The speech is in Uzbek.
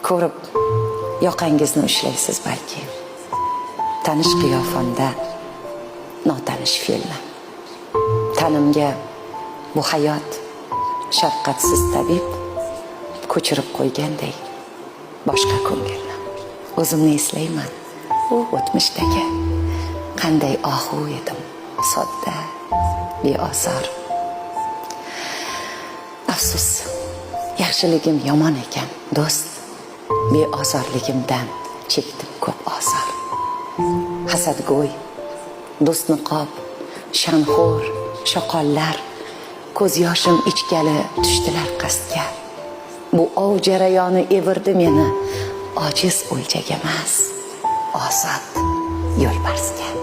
ko'rib yoqangizni ushlaysiz balki. Tanish qiyofamda notanish fe'llar. Tanimga bu hayot shafqatsiz tabib ko'chirib qo'ygandek boshqa ko'ngilni. O'zimni eslayman, u o'tmishdagi qanday ohu edim, sodda, beosor. Afsus, yaxshiligim yomon ekan, do'st. Beozorligimdan chekdim ko'p ozor. Hasadgo'y, do'st niqob, shanxo'r, shoqollar ko'z yoshim ichgali tushdilar qasdga. Bu ov jarayoni evirdi meni ojiz o'ljaga emas, ozod yo'lbarsga.